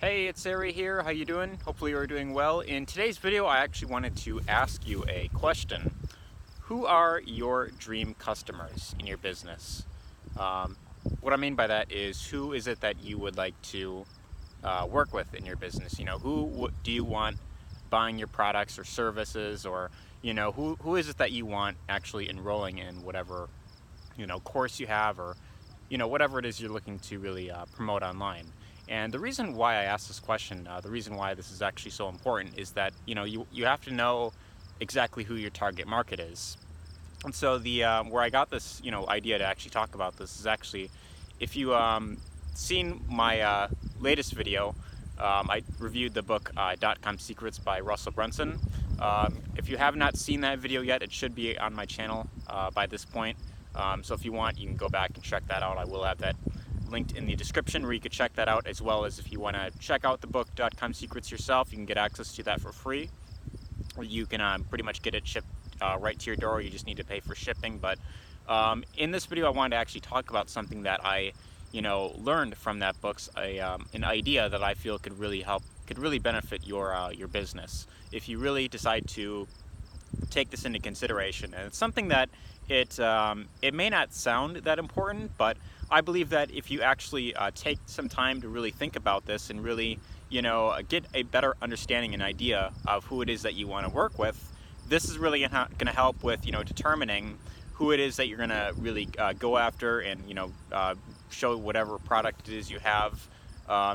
Hey, it's Ari here. How you doing? Hopefully you're doing well. In today's video, I actually wanted to ask you a question. Who are your dream customers in your business? Um, what I mean by that is, who is it that you would like to work with in your business? Who do you want buying your products or services, or who is it that you want actually enrolling in whatever course you have, or whatever it is you're looking to really promote online. And the reason why I asked this question, the reason why this is actually so important, is that you have to know exactly who your target market is. And so the where I got this idea to actually talk about this is actually, if you seen my latest video, I reviewed the book .com Secrets by Russell Brunson. If you have not seen that video yet, it should be on my channel by this point. So if you want, you can go back and check that out. I will have that linked in the description where you could check that out, as well as if you want to check out the book .com Secrets yourself, you can get access to that for free. You can pretty much get it shipped right to your door. You just need to pay for shipping. But in this video, I wanted to actually talk about something that I learned from that book, an idea that I feel could really benefit your business if you really decide to take this into consideration. And it's something that it may not sound that important, but I believe that if you actually take some time to really think about this and really get a better understanding and idea of who it is that you want to work with, this is really going to help with determining who it is that you're going to really go after, and show whatever product it is you have.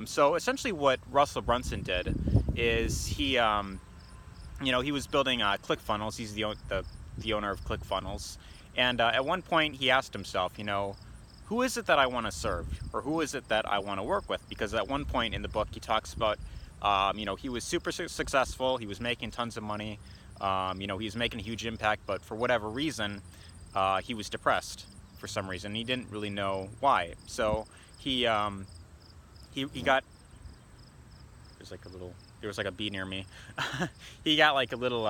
So essentially what Russell Brunson did is he was building ClickFunnels. He's the owner of ClickFunnels. And at one point he asked himself, who is it that I want to serve? Or who is it that I want to work with? Because at one point in the book he talks about, he was super successful, he was making tons of money, he was making a huge impact, but for whatever reason, he was depressed for some reason. He didn't really know why. So he got, there was like a bee near me. He got like a little,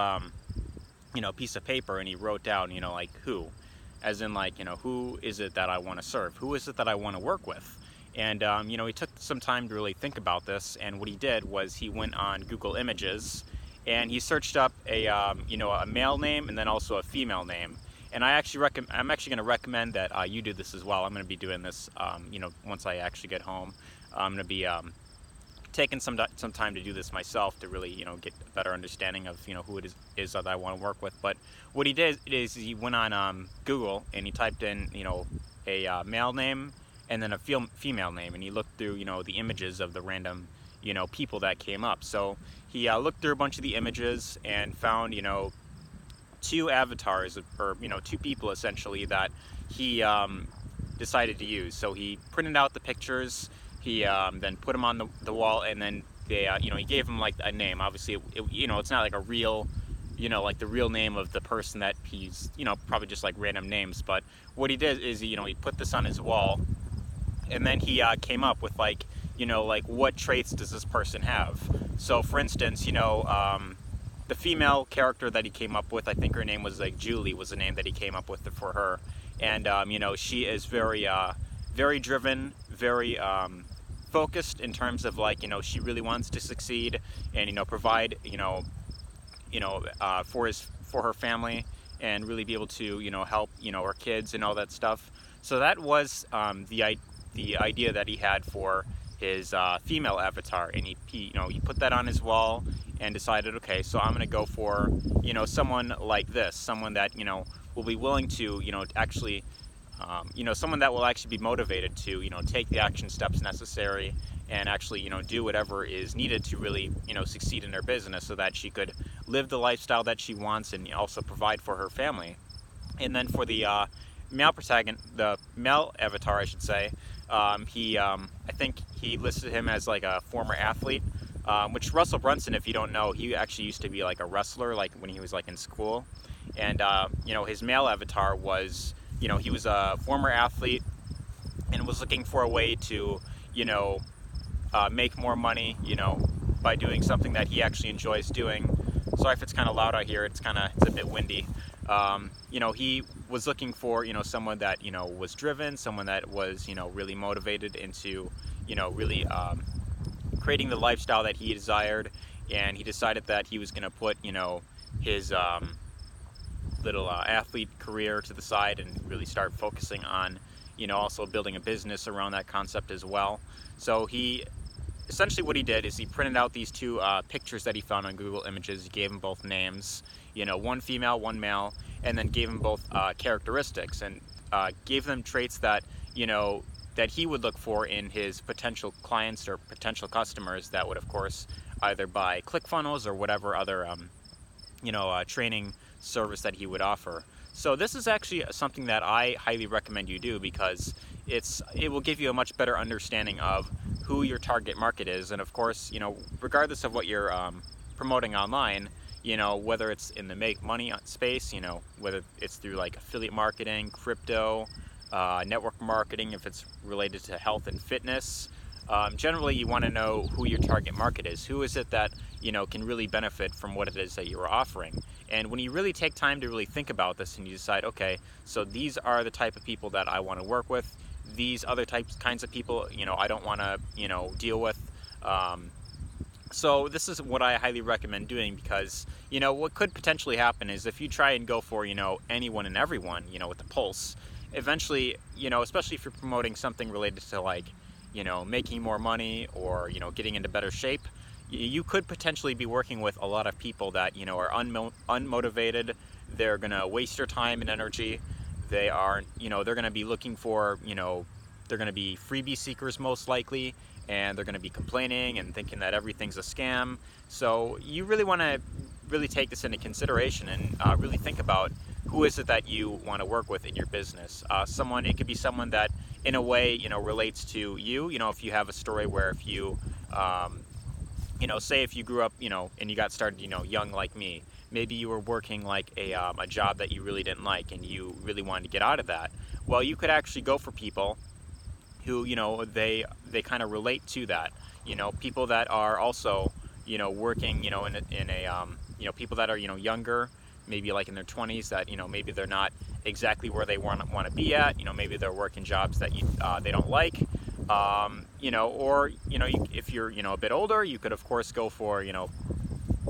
piece of paper, and he wrote down, like who, as in like, who is it that I want to serve? Who is it that I want to work with? And, he took some time to really think about this. And what he did was he went on Google Images and he searched up a male name and then also a female name. And I'm actually going to recommend that you do this as well. I'm going to be doing this, once I actually get home. I'm going to be taking some time to do this myself to really get a better understanding of who it is that I want to work with. But what he did is he went on Google and he typed in a male name and then a female name, and he looked through the images of the random people that came up. So he looked through a bunch of the images and found two avatars, or two people essentially, that he decided to use. So he printed out the pictures. He then put them on the wall, and then they, he gave him like a name. Obviously, it's not like a real, like the real name of the person that he's, probably just like random names. But what he did is, he put this on his wall, and then he came up with like, like what traits does this person have? So for instance, the female character that he came up with, I think her name was like Julie, was the name that he came up with for her. And, she is very, very driven, very, focused in terms of like she really wants to succeed and provide for her family, and really be able to help her kids and all that stuff. So that was the idea that he had for his female avatar, and he put that on his wall and decided, okay, so I'm gonna go for someone like this, someone that will be willing to actually someone that will actually be motivated to, take the action steps necessary and actually, do whatever is needed to really, succeed in her business, so that she could live the lifestyle that she wants and also provide for her family. And then for the the male avatar, I should say, I think he listed him as like a former athlete, which Russell Brunson, if you don't know, he actually used to be like a wrestler, like when he was like in school. And, his male avatar was, he was a former athlete and was looking for a way to, make more money, by doing something that he actually enjoys doing. Sorry if it's kind of loud out here. It's a bit windy. He was looking for, someone that, was driven, someone that was, really motivated into, really creating the lifestyle that he desired, and he decided that he was going to put, his little athlete career to the side and really start focusing on, also building a business around that concept as well. So essentially what he did is he printed out these two pictures that he found on Google Images. He gave them both names, one female, one male, and then gave them both characteristics, and gave them traits that, that he would look for in his potential clients or potential customers that would, of course, either buy ClickFunnels or whatever other, training service that he would offer. So this is actually something that I highly recommend you do, because it will give you a much better understanding of who your target market is. And of course, regardless of what you're promoting online, whether it's in the make money space, whether it's through like affiliate marketing, crypto, network marketing, if it's related to health and fitness, generally you want to know who your target market is. Who is it that, can really benefit from what it is that you're offering? And when you really take time to really think about this and you decide, okay, so these are the type of people that I want to work with, these other kinds of people, I don't want to, deal with. So this is what I highly recommend doing, because, what could potentially happen is if you try and go for, anyone and everyone, with the pulse, eventually, especially if you're promoting something related to like, making more money or, getting into better shape, you could potentially be working with a lot of people that, are unmotivated. They're going to waste your time and energy. They are, they're going to be looking for, they're going to be freebie seekers most likely, and they're going to be complaining and thinking that everything's a scam. So you really want to really take this into consideration and really think about who is it that you want to work with in your business. It could be someone that in a way, relates to you. If you have a story where if you, say if you grew up, and you got started, young like me, maybe you were working like a job that you really didn't like and you really wanted to get out of that. Well, you could actually go for people who, they kind of relate to that. People that are also, working, in a, people that are, younger, maybe like in their 20s, that, maybe they're not exactly where they want to be at. Maybe they're working jobs that they don't like. Or, if you're, a bit older, you could of course go for,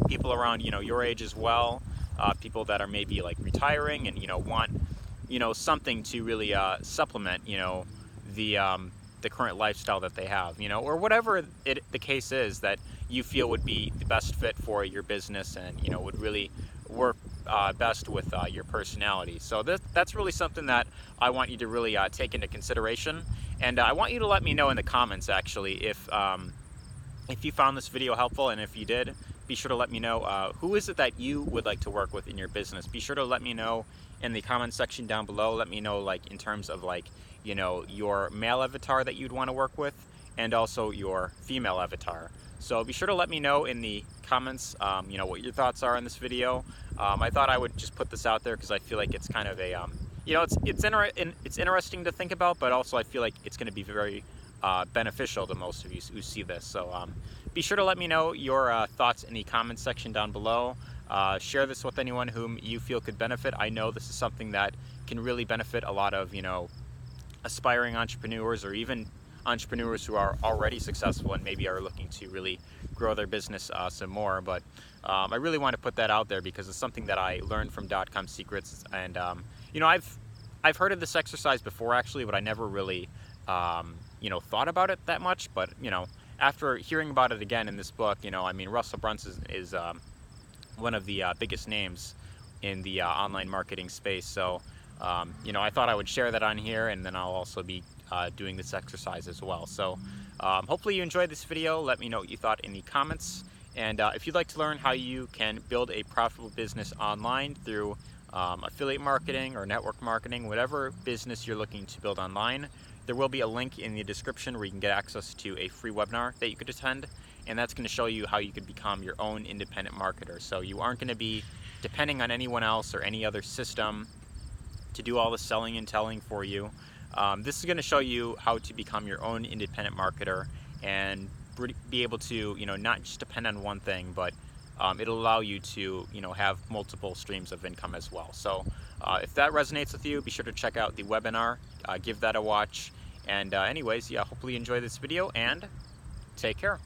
people around, your age as well. People that are maybe like retiring and, want, something to really supplement, the current lifestyle that they have, or whatever the case is that you feel would be the best fit for your business and, would really work best with your personality. So that's really something that I want you to really take into consideration. And I want you to let me know in the comments, actually, if you found this video helpful, and if you did, be sure to let me know who is it that you would like to work with in your business. Be sure to let me know in the comment section down below. Let me know, like, in terms of like, your male avatar that you'd want to work with, and also your female avatar. So be sure to let me know in the comments, what your thoughts are on this video. I thought I would just put this out there because I feel like it's kind of a, it's interesting to think about, but also I feel like it's going to be very beneficial to most of you who see this. So be sure to let me know your thoughts in the comments section down below. Share this with anyone whom you feel could benefit. I know this is something that can really benefit a lot of, aspiring entrepreneurs, or even entrepreneurs who are already successful and maybe are looking to really grow their business some more. But I really want to put that out there because it's something that I learned from Dotcom Secrets. And I've heard of this exercise before, actually, but I never really thought about it that much. But after hearing about it again in this book, Russell Brunson is one of the biggest names in the online marketing space. So I thought I would share that on here, and then I'll also be doing this exercise as well. So hopefully you enjoyed this video. Let me know what you thought in the comments. And if you'd like to learn how you can build a profitable business online through affiliate marketing or network marketing, whatever business you're looking to build online, there will be a link in the description where you can get access to a free webinar that you could attend. And that's going to show you how you could become your own independent marketer. So you aren't going to be depending on anyone else or any other system to do all the selling and telling for you. This is going to show you how to become your own independent marketer and be able to, not just depend on one thing, but it'll allow you to, have multiple streams of income as well. So if that resonates with you, be sure to check out the webinar, give that a watch. And anyways, yeah, hopefully you enjoy this video, and take care.